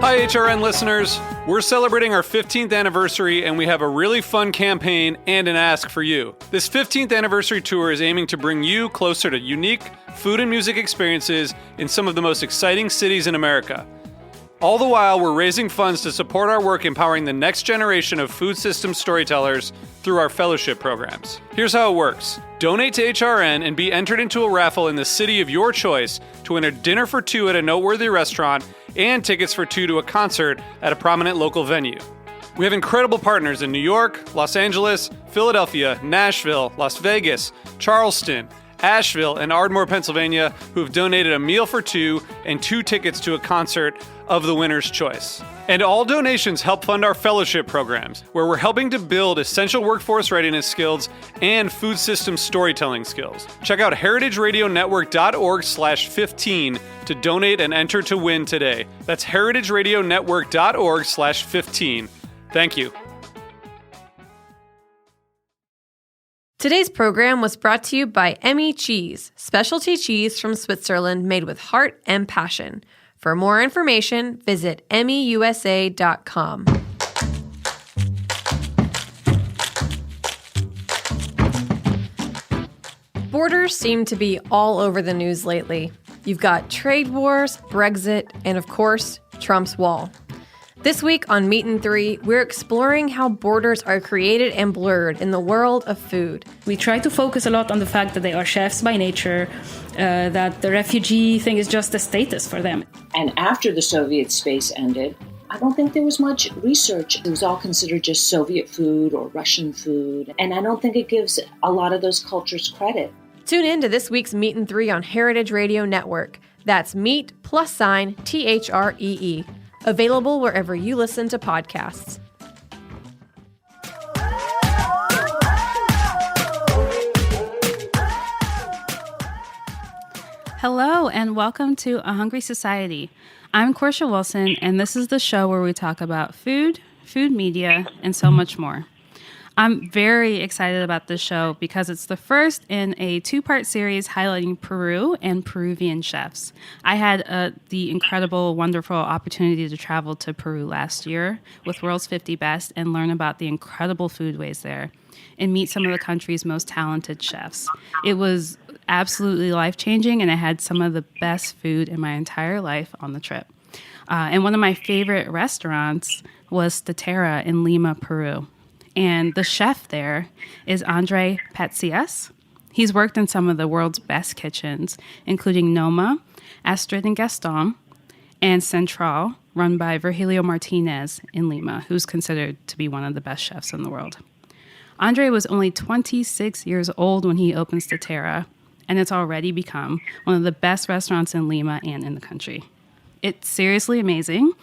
Hi, HRN listeners. We're celebrating our 15th anniversary, and we have a really fun campaign and an ask for you. This 15th anniversary tour is aiming to bring you closer to unique food and music experiences in some of the most exciting cities in America. All the while, we're raising funds to support our work empowering the next generation of food systems storytellers through our fellowship programs. Here's how it works. Donate to HRN and be entered into a raffle in the city of your choice to win a dinner for two at a noteworthy restaurant and tickets for two to a concert at a prominent local venue. We have incredible partners in New York, Los Angeles, Philadelphia, Nashville, Las Vegas, Charleston, Asheville, and Ardmore, Pennsylvania, who have donated a meal for two and two tickets to a concert of the winner's choice. And all donations help fund our fellowship programs, where we're helping to build essential workforce readiness skills and food system storytelling skills. Check out heritageradionetwork.org/15 to donate and enter to win today. That's heritageradionetwork.org/15. Thank you. Today's program was brought to you by Emmy Cheese, specialty cheese from Switzerland made with heart and passion. For more information, visit emmyusa.com. Borders seem to be all over the news lately. You've got trade wars, Brexit, and of course, Trump's wall. This week on Meat and Three, we're exploring how borders are created and blurred in the world of food. We try to focus a lot on the fact that they are chefs by nature, that the refugee thing is just a status for them. And after the Soviet space ended, I don't think there was much research. It was all considered just Soviet food or Russian food. And I don't think it gives a lot of those cultures credit. Tune in to this week's Meat and Three on Heritage Radio Network. That's Meat +THREE. Available wherever you listen to podcasts. Hello, and welcome to A Hungry Society. I'm Portia Wilson, and this is the show where we talk about food, food media, and so much more. I'm very excited about this show because it's the first in a two-part series highlighting Peru and Peruvian chefs. I had the incredible, wonderful opportunity to travel to Peru last year with World's 50 Best and learn about the incredible foodways there and meet some of the country's most talented chefs. It was absolutely life-changing, and I had some of the best food in my entire life on the trip. And one of my favorite restaurants was Statera in Lima, Peru. And the chef there is Andre Patsias. He's worked in some of the world's best kitchens, including Noma, Astrid and Gaston, and Central, run by Virgilio Martinez in Lima, who's considered to be one of the best chefs in the world. Andre was only 26 years old when he opened Statera, and it's already become one of the best restaurants in Lima and in the country. It's seriously amazing.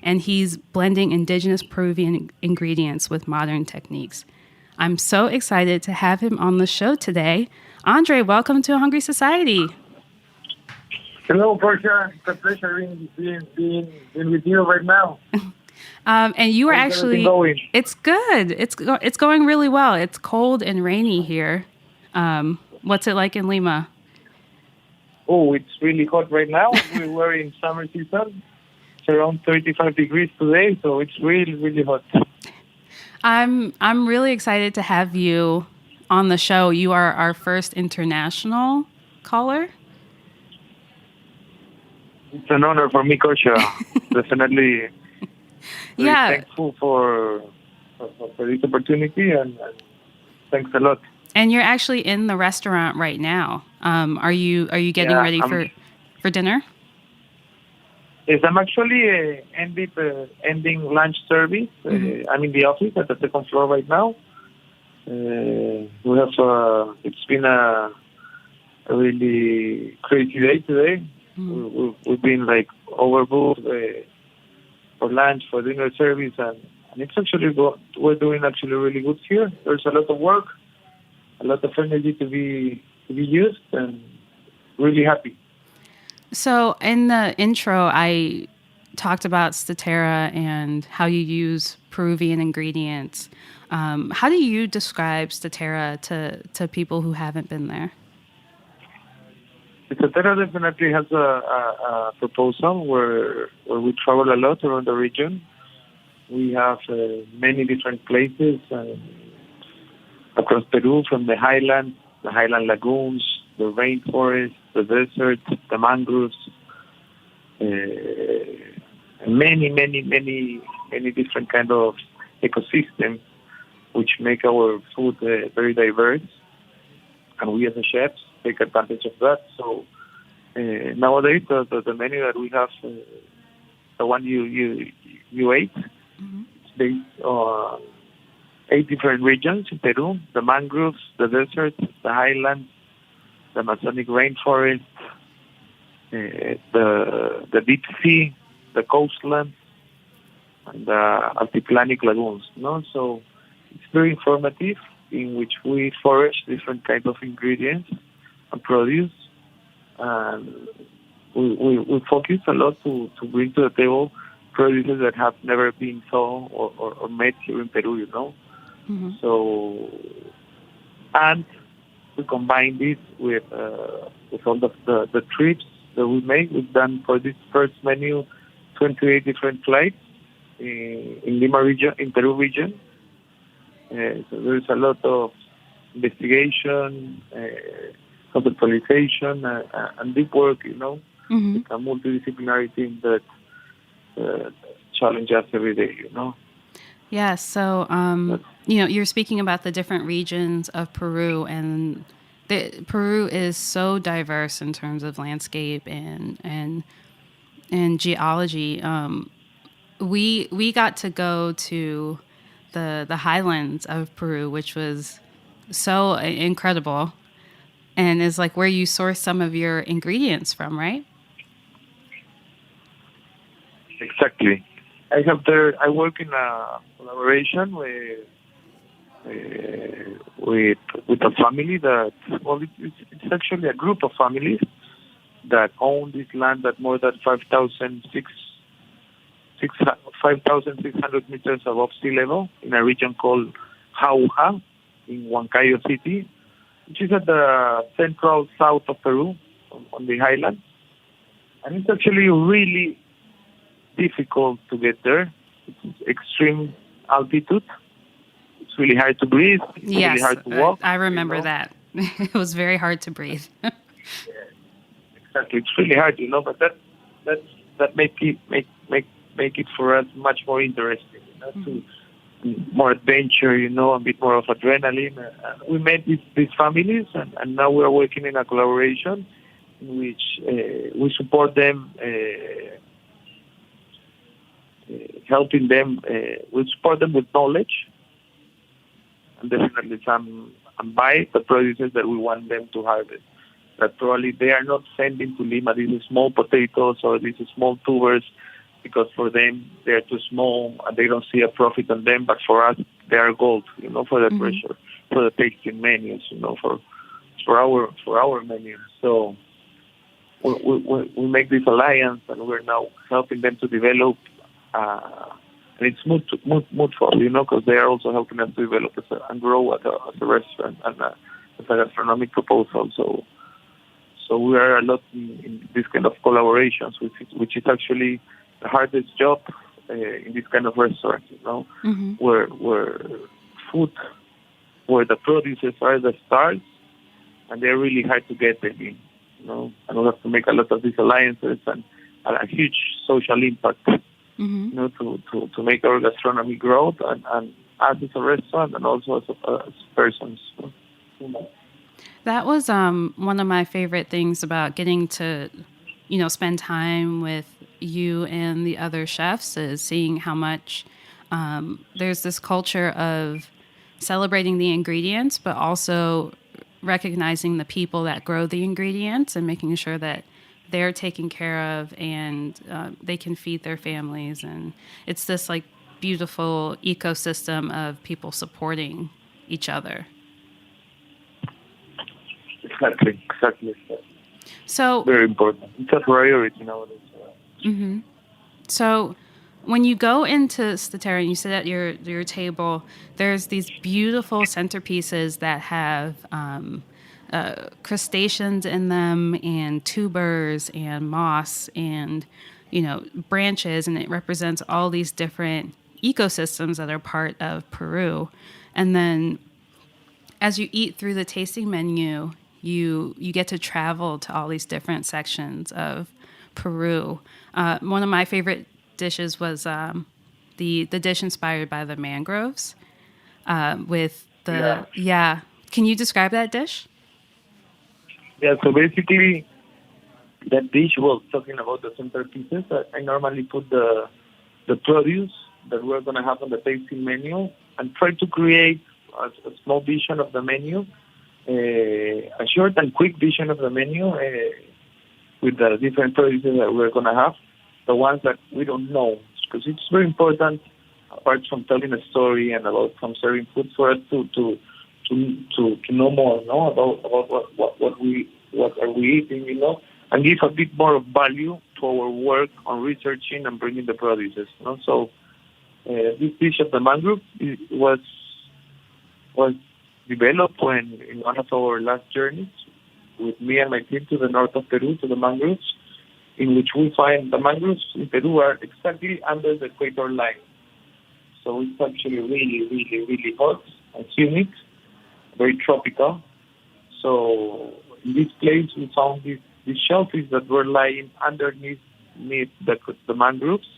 And he's blending indigenous Peruvian ingredients with modern techniques. I'm so excited to have him on the show today. Andre, welcome to A Hungry Society. Hello, Portia. It's a pleasure being with you right now. And you are How's actually, it's good. It's going really well. It's cold and rainy here. What's it like in Lima? Oh, it's really hot right now. We're in summer season. It's around 35 degrees today, so it's really, really hot. I'm really excited to have you on the show. You are our first international caller. It's an honor for me, Kosha. Definitely thankful for this opportunity, and thanks a lot. And you're actually in the restaurant right now. Are you getting ready for dinner? Yes, I'm actually ending lunch service. I'm in the office at the second floor right now. We have it's been a really crazy day today. We've been overbooked for lunch, for dinner service, and it's actually we're doing actually really good here. There's a lot of work, a lot of energy to be used, and really happy. So in the intro, I talked about Statera and how you use Peruvian ingredients. How do you describe Statera to people who haven't been there? Cetera definitely has a proposal where we travel a lot around the region. We have many different places across Peru, from the highland lagoons, the rainforest, the desert, the mangroves, many different kind of ecosystems, which make our food very diverse, and we as a chefs take advantage of that. So nowadays, the menu that we have, the one you ate, it's based on 8 different regions in Peru: the mangroves, the deserts, the highlands, the Amazonic rainforest, the deep sea, the coastlands, and the altiplanic lagoons. No, so it's very informative, in which we forage different kinds of ingredients and produce, and we focus a lot to bring to the table produces that have never been sold or made here in Peru. So, and we combine this with all the trips that we make. We've done for this first menu 28 different flights in Lima region, in Peru region. So there's a lot of investigation, conceptualization, and deep work. It's a multidisciplinary team that challenge us every day. Yeah, so you're speaking about the different regions of Peru, and Peru is so diverse in terms of landscape and geology. We got to go to the highlands of Peru, which was so incredible, and is like where you source some of your ingredients from, right? Exactly. I work in a collaboration with a family that, it's actually a group of families that own this land at more than 5,600 meters above sea level in a region called Jauja in Huancayo City, which is at the central south of Peru on the highlands. And it's actually really difficult to get there. It's extreme altitude. It's really hard to breathe. It's really hard to walk. I remember that. It was very hard to breathe. Yeah, exactly. It's really hard, but that make it for us much more interesting, to more adventure, a bit more of adrenaline. We met these families, and now we are working in a collaboration in which we support them. Helping them, we support them with knowledge, and definitely some buy the produces that we want them to harvest. That probably they are not sending to Lima these small potatoes or these small tubers, because for them they are too small and they don't see a profit on them. But for us, they are gold, for the pressure, for the tasting menus, for our menus. So we make this alliance, and we're now helping them to develop. And it's mutual, because they are also helping us to develop and grow as a restaurant and as a gastronomic proposal. So we are a lot in this kind of collaborations, which is actually the hardest job in this kind of restaurant, where food, where the produces are the stars, and they're really hard to get them in, and we have to make a lot of these alliances and a huge social impact. To make our gastronomy grow, and us as a restaurant, and also as persons. That was one of my favorite things about getting to, spend time with you and the other chefs, is seeing how much there's this culture of celebrating the ingredients, but also recognizing the people that grow the ingredients and making sure that they're taken care of, and they can feed their families. And it's this beautiful ecosystem of people supporting each other. Exactly. So very important. It's a priority nowadays. So when you go into Statera and you sit at your table, there's these beautiful centerpieces that have crustaceans in them and tubers and moss and, branches. And it represents all these different ecosystems that are part of Peru. And then as you eat through the tasting menu, you get to travel to all these different sections of Peru. One of my favorite dishes was the dish inspired by the mangroves with the Can you describe that dish? Yeah, so basically, that dish was talking about the centerpieces. I normally put the produce that we're going to have on the tasting menu and try to create a small vision of the menu, a short and quick vision of the menu with the different produces that we're going to have, the ones that we don't know, because it's very important, apart from telling a story and about from serving food, for us to know more, about what are we eating, and give a bit more of value to our work on researching and bringing the produces. So this dish of the mangrove was developed in one of our last journeys with me and my team to the north of Peru, to the mangroves, in which we find the mangroves in Peru are exactly under the equator line. So it's actually really, really, really hot and humid, very tropical. So in this place, we found these shellfish that were lying underneath the mangroves,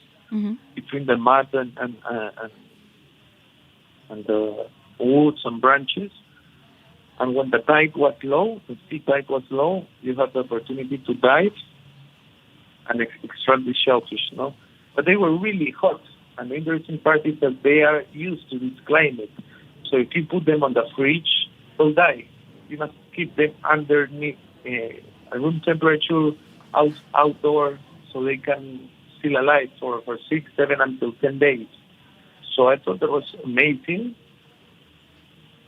between the mud and the woods and branches. And when the tide was low, the sea tide was low, you had the opportunity to dive and extract the shellfish, But they were really hot. And the interesting part is that they are used to this climate. So if you put them on the fridge, they'll die. You must keep them underneath a room temperature outdoor so they can still alive for 6, 7, until 10 days. So I thought that was amazing.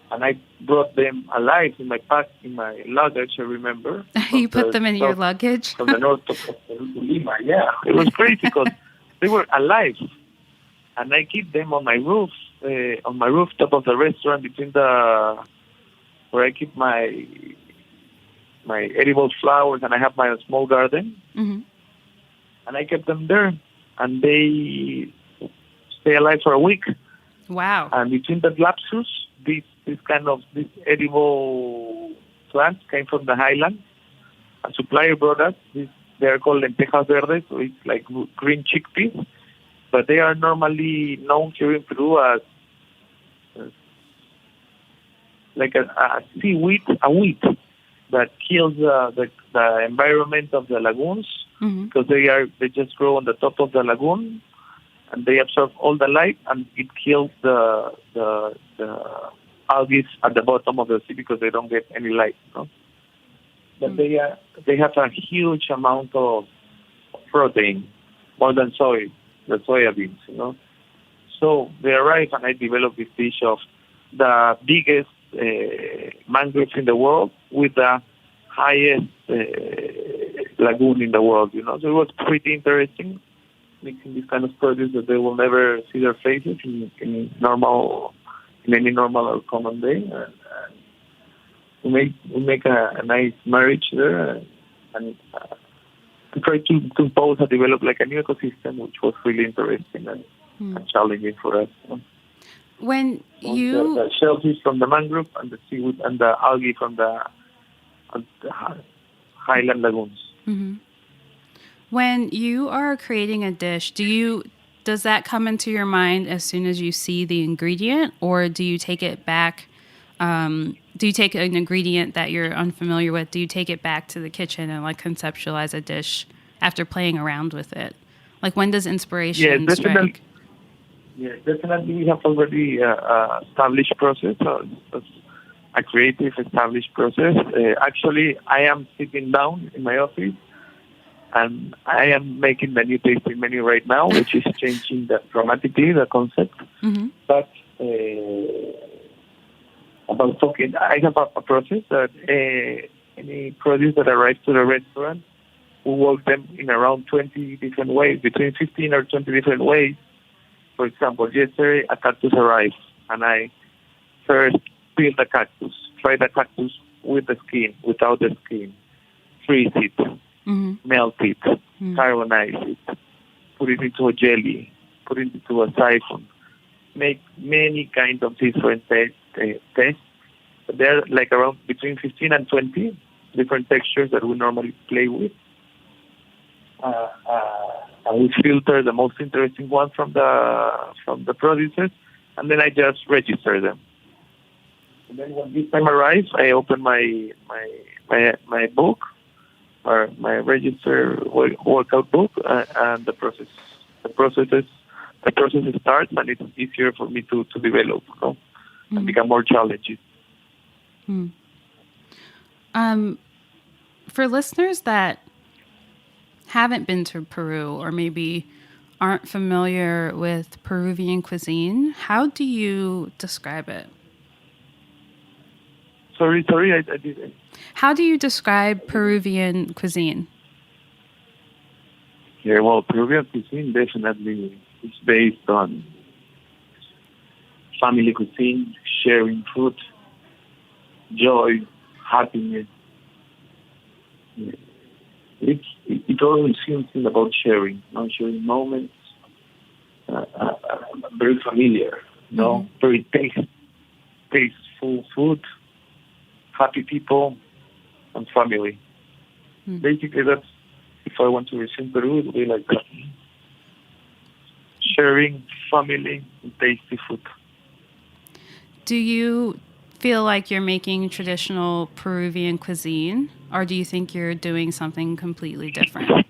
And I brought them alive in my luggage, I remember. You put them in your luggage? From the north of Peru to Lima, yeah. It was crazy because they were alive. And I keep them on my roof, on my rooftop of the restaurant where I keep my edible flowers, and I have my small garden. Mm-hmm. And I kept them there, and they stay alive for a week. Wow. And between the lapsus, these edible plants came from the highlands. A supplier brought us. They are called lentejas verdes, so it's like green chickpeas. But they are normally known here in Peru as like a seaweed, a weed that kills the environment of the lagoons, because they just grow on the top of the lagoon, and they absorb all the light, and it kills the algae at the bottom of the sea because they don't get any light. But they have a huge amount of protein, more than the soybeans. So they arrive, and I developed this dish of the biggest mangroves in the world with the highest lagoon in the world. So it was pretty interesting, mixing this kind of produce that they will never see their faces in any normal or common day. And we make a nice marriage there, and try to compose and develop like a new ecosystem, which was really interesting and challenging for us. When the shellfish from the mangrove and the seaweed and the algae from the highland lagoons. Mm-hmm. When you are creating a dish, does that come into your mind as soon as you see the ingredient, or do you take it back? Do you take an ingredient that you're unfamiliar with? Do you take it back to the kitchen and conceptualize a dish after playing around with it? When does inspiration strike? Yeah, definitely. We have already established process, a creative established process. Actually, I am sitting down in my office, and I am making the new tasting menu right now, which is changing dramatically the concept. Mm-hmm. But about talking, I have a process that any produce that arrives to the restaurant, we work them in around 20 different ways, between 15 or 20 different ways. For example, yesterday a cactus arrived, and I first peel the cactus, fry the cactus with the skin, without the skin, freeze it, melt it, carbonize it, put it into a jelly, put it into a siphon, make many kinds of different tests. There are like around between 15 and 20 different textures that we normally play with. And we filter the most interesting ones from the producers, and then I just register them. And then when this time arrives, I open my book, or my register workout book, and the process starts, and it's easier for me to develop, and become more challenging. For listeners that haven't been to Peru or maybe aren't familiar with Peruvian cuisine, how do you describe it? Sorry, I didn't. How do you describe Peruvian cuisine? Yeah, well, Peruvian cuisine definitely is based on family cuisine, sharing food, joy, happiness. It always seems about sharing, sharing moments. Very familiar, very tasteful food, happy people, and family. Basically, that's, if I want to resume Peru, it would be like that. Sharing, family, and tasty food. Do you feel like you're making traditional Peruvian cuisine, or do you think you're doing something completely different?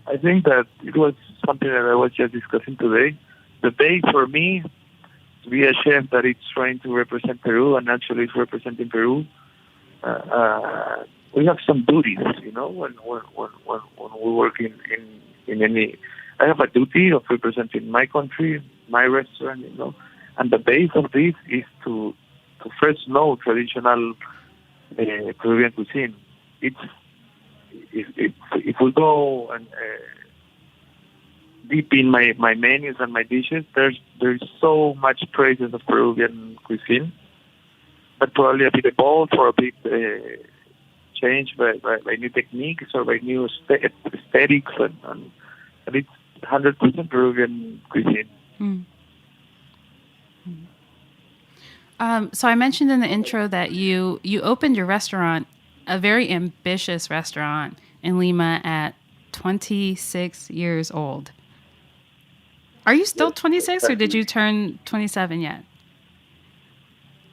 I think that it was something that I was just discussing today. The base for me, to be a chef that is trying to represent Peru and actually is representing Peru, we have some duties, when we work in any. I have a duty of representing my country, my restaurant, and the base of this is to first know traditional Peruvian cuisine. If we go and deep in my menus and my dishes, there's so much praises of Peruvian cuisine, but probably a bit evolved or a bit changed by new techniques or by new aesthetics, and it's 100% Peruvian cuisine. So I mentioned in the intro that you opened your restaurant, a very ambitious restaurant in Lima, at 26 years old. Are you still 26, or did you turn 27 yet?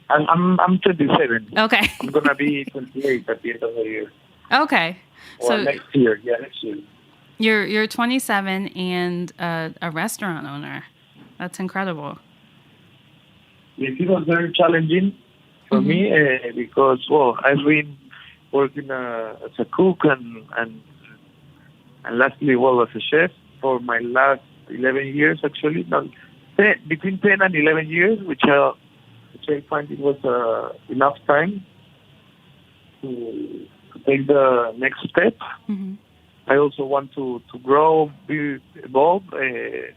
I'm 27. Okay. I'm gonna be 28 at the end of the year. Okay. So next year. You're 27 and a restaurant owner. That's incredible. It was very challenging for me because, I've been working as a cook and lastly, as a chef for my last 11 years, actually. Between 10 and 11 years, which I find it was enough time to take the next step. I also want to grow, evolve, and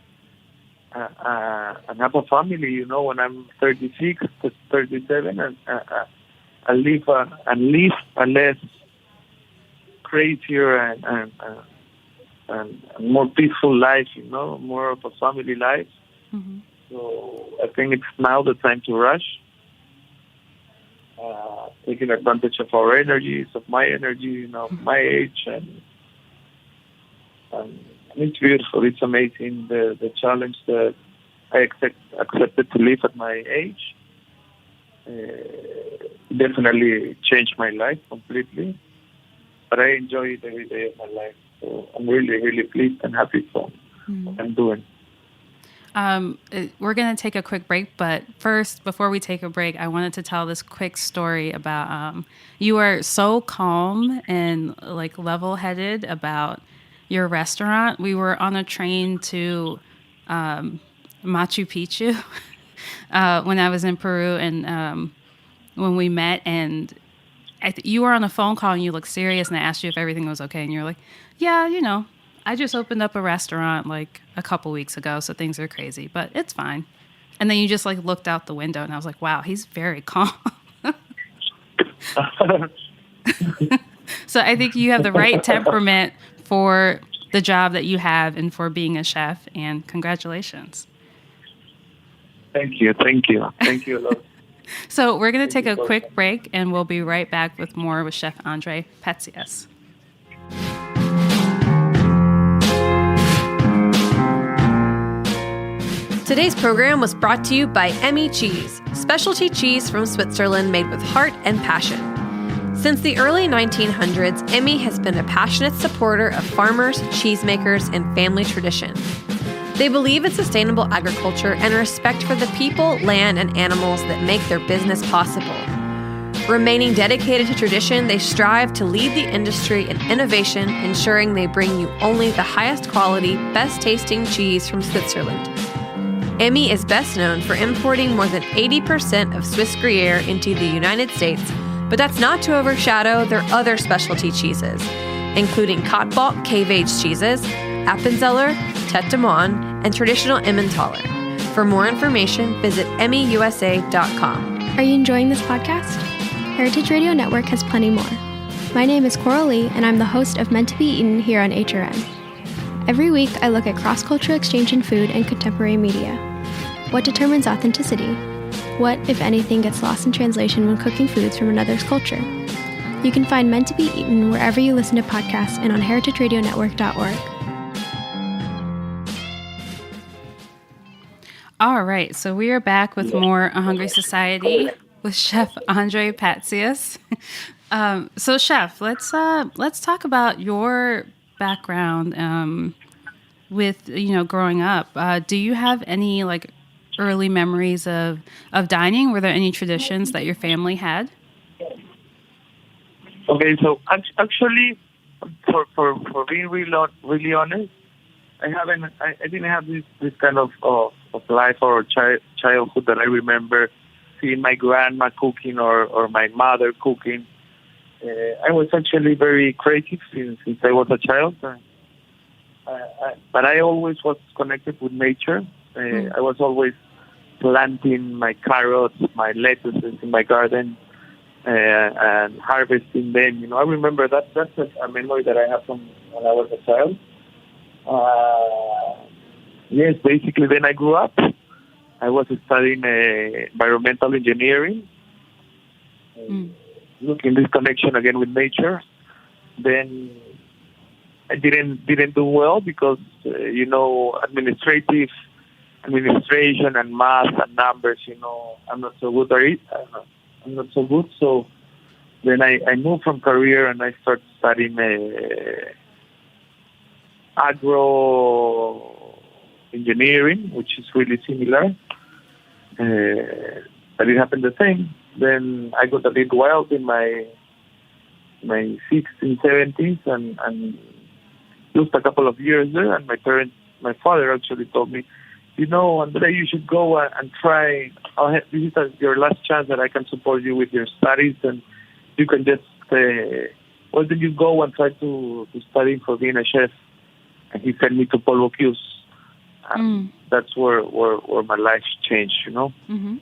have a family, when I'm 36, 37, and live a less crazier and more peaceful life, more of a family life. So I think it's now the time to rush, taking advantage of our energies, of my energy, my age, and it's beautiful. It's amazing, the challenge that I accepted to live at my age. Definitely changed my life completely, but I enjoy it every day of my life. So I'm really, really pleased and happy for what I'm doing. We're going to take a quick break, but first, before we take a break, I wanted to tell this quick story about you are so calm and level-headed about your restaurant. We were on a train to Machu Picchu when I was in Peru, and when we met, and you were on a phone call and you looked serious, and I asked you if everything was okay, and you're like, yeah, I just opened up a restaurant a couple weeks ago, so things are crazy, but it's fine. And then you just looked out the window, and I was like, wow, he's very calm. So I think you have the right temperament for the job that you have and for being a chef, and congratulations. Thank you a lot. So we're going to take a quick break, and we'll be right back with more with Chef Andre Patsias. Today's program was brought to you by Emmy Cheese, specialty cheese from Switzerland made with heart and passion. Since the early 1900s, Emmy has been a passionate supporter of farmers, cheesemakers, and family tradition. They believe in sustainable agriculture and respect for the people, land, and animals that make their business possible. Remaining dedicated to tradition, they strive to lead the industry in innovation, ensuring they bring you only the highest quality, best tasting cheese from Switzerland. Emmy is best known for importing more than 80% of Swiss Gruyere into the United States, but that's not to overshadow their other specialty cheeses, including Kotbalt cave-aged cheeses, Appenzeller, Tete de Moine, and traditional Emmentaler. For more information, visit emmyusa.com. Are you enjoying this podcast? Heritage Radio Network has plenty more. My name is Coral Lee, and I'm the host of Meant to Be Eaten here on HRN. Every week, I look at cross-cultural exchange in food and contemporary media. What determines authenticity? What, if anything, gets lost in translation when cooking foods from another's culture? You can find Meant to Be Eaten wherever you listen to podcasts and on heritageradionetwork.org. All right, so we are back with more A Hungry Society with Chef Andre Patsias. So, Chef, let's talk about your background with growing up. Do you have any early memories of dining? Were there any traditions that your family had? Okay, so actually, for being really honest, I didn't have this kind of life or childhood that I remember seeing my grandma cooking or my mother cooking. I was actually very creative since I was a child, but I always was connected with nature. I was always planting my carrots, my lettuces in my garden, and harvesting them. I remember that's a memory that I have from when I was a child. Yes, basically then I grew up. I was studying environmental engineering, looking this connection again with nature. Then I didn't do well because administration and math and numbers. I'm not so good at it. I'm not so good. So then I moved from career and I started studying agro engineering, which is really similar. But it happened the same. Then I got a bit wild in my 60s and 70s and lost a couple of years there. And my father actually told me, Andre, you should go and try. This is your last chance that I can support you with your studies, and you can just, why don't you go and try to study for being a chef? And he sent me to Paul Bocuse. That's where my life changed, Mm-hmm.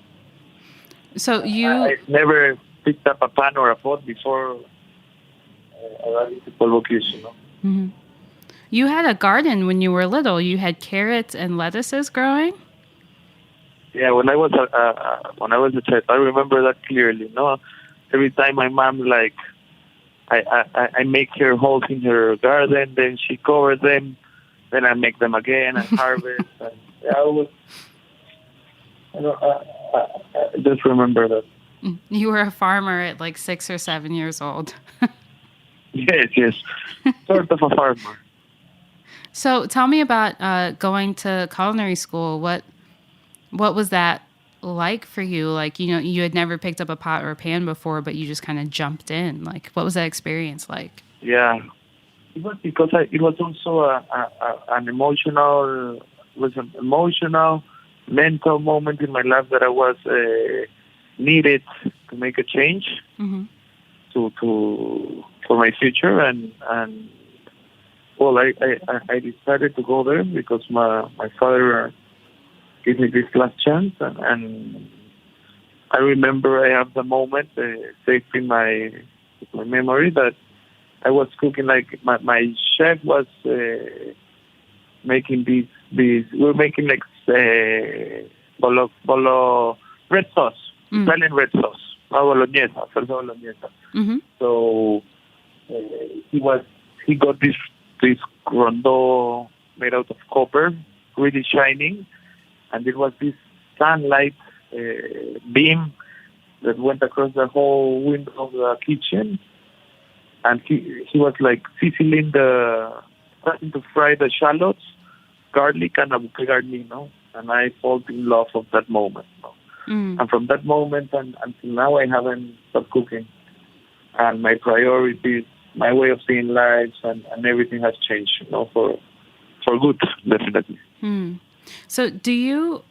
So I never picked up a pan or a pot before arriving to Paul Bocuse, Mm-hmm. You had a garden when you were little. You had carrots and lettuces growing? Yeah, when I was a child, I remember that clearly. Every time my mom I make her holes in her garden, then she covers them, then I make them again and harvest. And I just remember that. You were a farmer at 6 or 7 years old. Yes, sort of a farmer. So tell me about going to culinary school. What was that like for you? You had never picked up a pot or a pan before, but you just kind of jumped in. What was that experience like? Yeah, it was because it was also an emotional mental moment in my life that I was needed to make a change for my future and well, I decided to go there because my father gave me this last chance, and I remember I have the moment saved in my memory that I was cooking, like my chef was making these. We're making like bolo red sauce, Italian red sauce, bolognese, salsa bolognese. Mm-hmm. So he got this rondo made out of copper, really shining, and it was this sunlight beam that went across the whole window of the kitchen, and he was like starting to fry the shallots, garlic, and avocado garlic, and I fall in love of that moment. And from that moment and until now, I haven't stopped cooking, and my priorities, my way of seeing life, and everything has changed, for good, definitely. So do you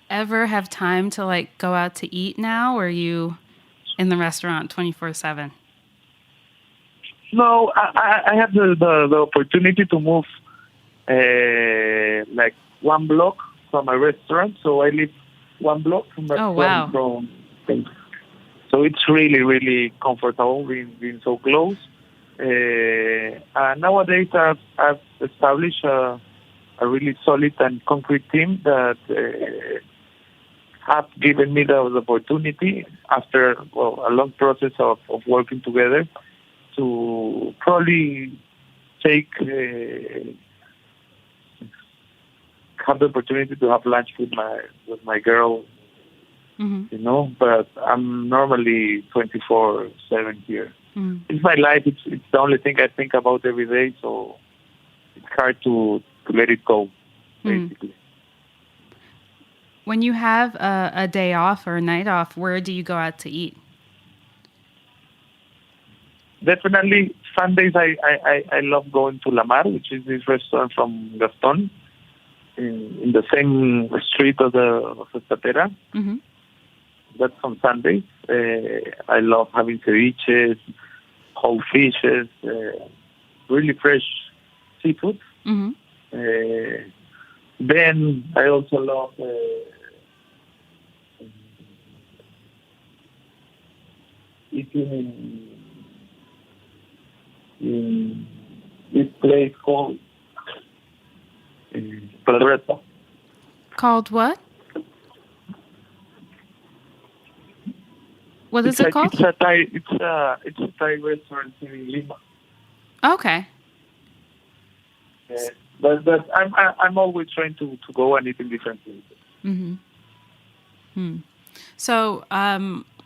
ever have time to like go out to eat now, or are you in the restaurant 24/7? No, I have the opportunity to move like one block from my restaurant, so I live one block from my from so it's really, really comfortable being so close. And nowadays I've established a really solid and concrete team that have given me the opportunity after a long process of working together to probably have the opportunity to have lunch with my girl, but I'm normally 24/7 here. It's my life. It's the only thing I think about every day, so it's hard to let it go, basically. When you have a day off or a night off, where do you go out to eat? Definitely Sundays. I love going to La Mar, which is this restaurant from Gaston, in the same street of the Estatera. Mm-hmm. That's on Sundays. I love having ceviches, whole fishes, really fresh seafood. Mm-hmm. Then I also love eating in this place called Pedreto. Called what? What is it called? It's a Thai restaurant in Lima. Okay. But I'm always trying to go and eat in different places. Mm-hmm. So I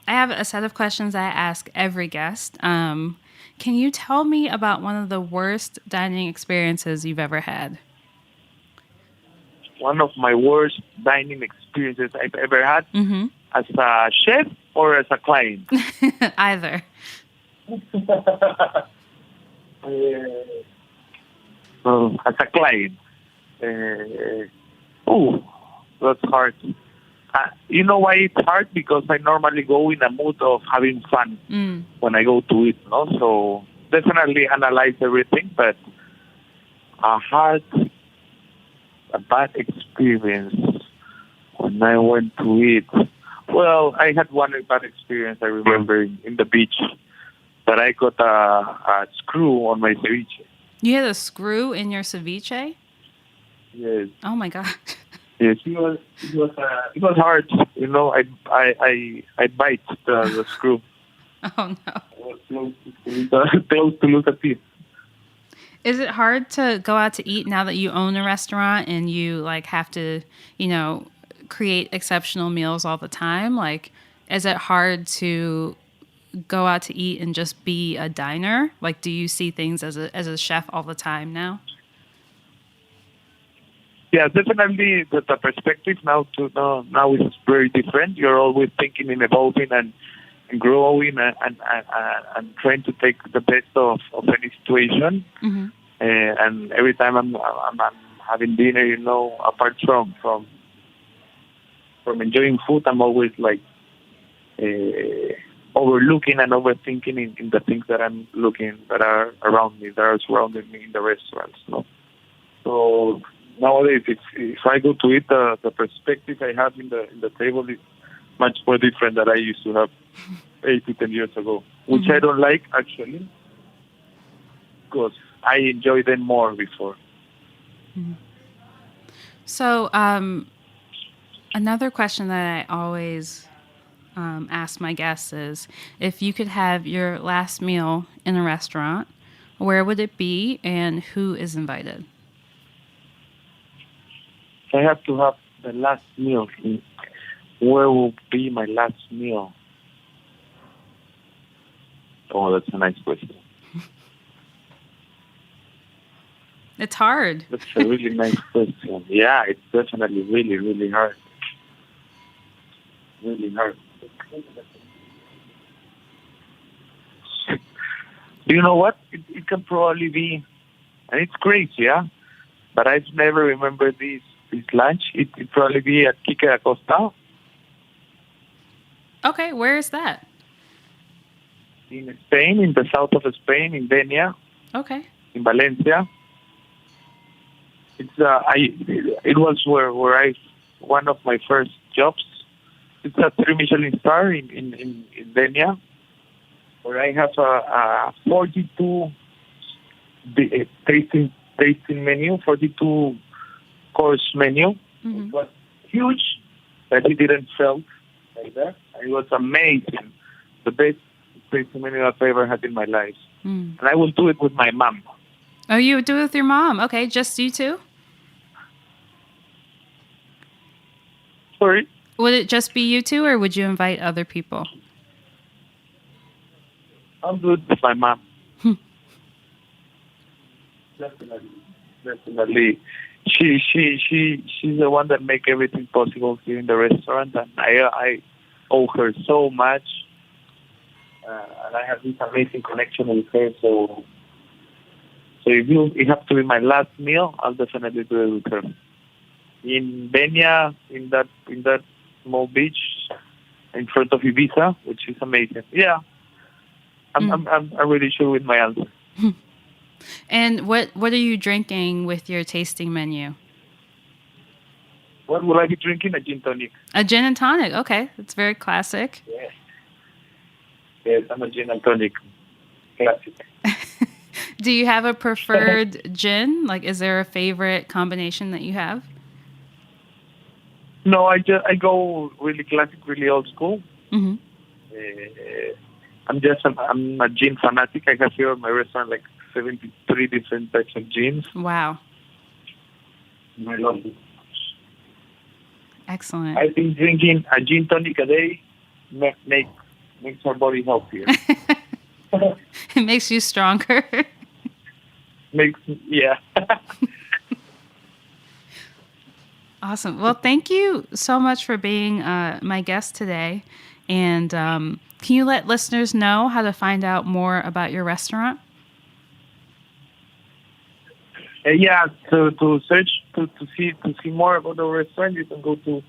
have a set of questions I ask every guest. Can you tell me about one of the worst dining experiences you've ever had? One of my worst dining experiences I've ever had, as a chef or as a client? Either. As a client. That's hard. You know why it's hard? Because I normally go in a mood of having fun when I go to eat, So definitely analyze everything, but a bad experience when I went to eat. Well, I had one bad experience, I remember, in the beach, that I got a screw on my ceviche. You had a screw in your ceviche? Yes. Oh my God. Yes, it was hard. I bite the screw. Oh no. I was close to lose a teeth. Is it hard to go out to eat now that you own a restaurant and you have to, create exceptional meals all the time? Is it hard to go out to eat and just be a diner? Do you see things as a chef all the time now? Yeah, definitely the perspective now is very different. You're always thinking in evolving and growing and trying to take the best of any situation. Mm-hmm. And every time I'm having dinner, apart from enjoying food, I'm always overlooking and overthinking in the things that I'm looking, that are around me, that are surrounding me in the restaurants. So nowadays, if I go to eat, the perspective I have in the table is much more different than I used to have 8 to 10 years ago, which I don't like, actually, because I enjoyed them more before. So, another question that I always ask my guests is, if you could have your last meal in a restaurant, where would it be and who is invited? I have to have the last meal. Where will be my last meal? Oh, that's a nice question. It's hard. That's a really nice question. Yeah, it's definitely really, really hard. Really hard. Do you know what? It can probably be, and it's crazy, yeah? But I've never remembered this lunch. It probably be at Quique da Costa. Okay, where is that? In Spain, in the south of Spain, in Denia, Okay. in Valencia. It's it was where I one of my first jobs. It's a 3 Michelin star in Denia, where I have a 42 tasting menu, 42 course menu. It was huge, but it didn't felt like that. It was amazing, the best tasting menu I've ever had in my life. And I will do it with my mom. Oh, you would do it with your mom? Okay, just you two? Sorry? Would it just be you two, or would you invite other people? I'll do it with my mom. Definitely. She's the one that make everything possible here in the restaurant, and I owe her so much. And I have this amazing connection with her. So if it has to be my last meal, I'll definitely do it with her. In Denia, in that small beach in front of Ibiza, which is amazing. Yeah, I'm really sure with my answer. And what are you drinking with your tasting menu? What will I be drinking? A gin tonic. A gin and tonic. Okay, that's very classic. Yes, I'm a gin and tonic. Classic. Do you have a preferred gin? Like, is there a favorite combination that you have? No, I go really classic, really old school. Mm-hmm. I'm a gin fanatic. I have here at my restaurant like 73 different types of gins. Wow. I love it. Excellent. I think drinking a gin tonic a day makes our body healthier. It makes you stronger. Yeah. Awesome. Well, thank you so much for being my guest today. And can you let listeners know how to find out more about your restaurant? Yeah. So to search to see more about our restaurant, you can go to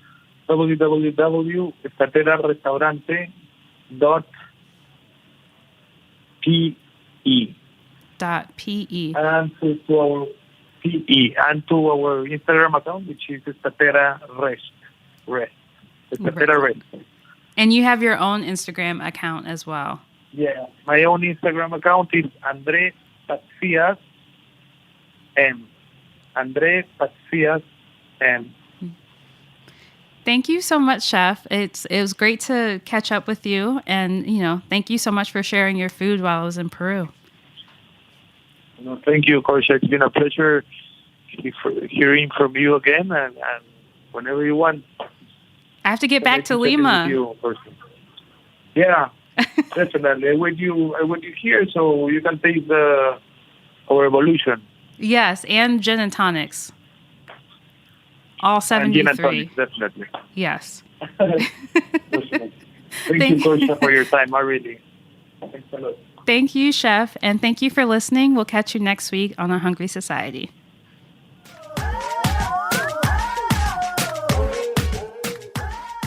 www.estateraRestaurante.pe. .pe. And to our PE and to our Instagram account, which is Estatera Rest. Estatera Rest. And you have your own Instagram account as well. Yeah, my own Instagram account is Andre Patsias M. Andre Patsias M. Thank you so much, Chef. It was great to catch up with you, and thank you so much for sharing your food while I was in Peru. No, thank you, Korsha. It's been a pleasure hearing from you again, and whenever you want. I have to get back to Lima. Yeah, definitely. I want you here so you can taste our evolution. Yes, and gin and tonics. All 73. And gin and tonics, definitely. Yes. Thank you, Korsha, for your time. I really. Thanks a lot. Thank you, Chef, and thank you for listening. We'll catch you next week on A Hungry Society.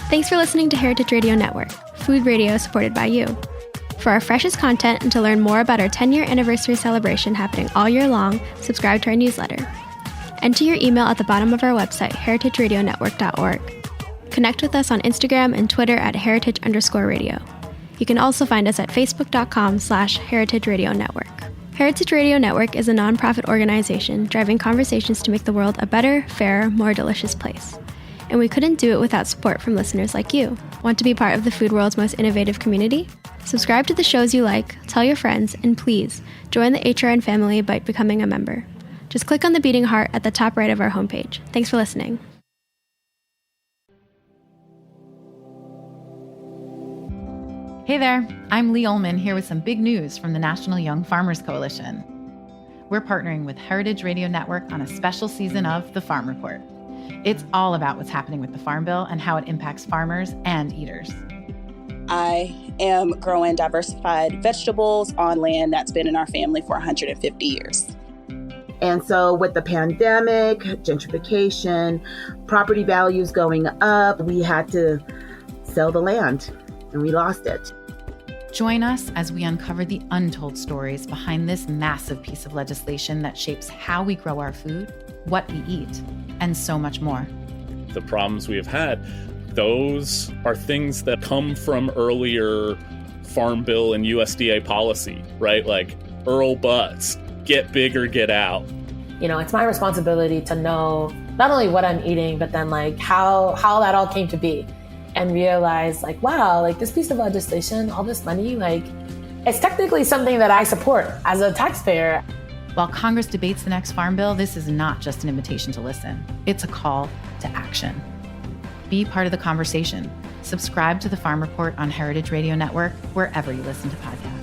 Thanks for listening to Heritage Radio Network, food radio supported by you. For our freshest content and to learn more about our 10-year anniversary celebration happening all year long, subscribe to our newsletter. Enter your email at the bottom of our website, heritageradionetwork.org. connect with us on Instagram and Twitter at heritage_radio. You can also find us at facebook.com/Heritage Radio Network. Heritage Radio Network is a nonprofit organization driving conversations to make the world a better, fairer, more delicious place. And we couldn't do it without support from listeners like you. Want to be part of the food world's most innovative community? Subscribe to the shows you like, tell your friends, and please join the HRN family by becoming a member. Just click on the beating heart at the top right of our homepage. Thanks for listening. Hey there, I'm Lee Ullman here with some big news from the National Young Farmers Coalition. We're partnering with Heritage Radio Network on a special season of The Farm Report. It's all about what's happening with the Farm Bill and how it impacts farmers and eaters. I am growing diversified vegetables on land that's been in our family for 150 years. And so with the pandemic, gentrification, property values going up, we had to sell the land and we lost it. Join us as we uncover the untold stories behind this massive piece of legislation that shapes how we grow our food, what we eat, and so much more. The problems we have had, those are things that come from earlier Farm Bill and USDA policy, right? Like Earl Butts, get big or get out. You know, it's my responsibility to know not only what I'm eating, but then like how that all came to be. And realize like, wow, like this piece of legislation, all this money, like it's technically something that I support as a taxpayer. While Congress debates the next Farm Bill, this is not just an invitation to listen. It's a call to action. Be part of the conversation. Subscribe to the Farm Report on Heritage Radio Network, wherever you listen to podcasts.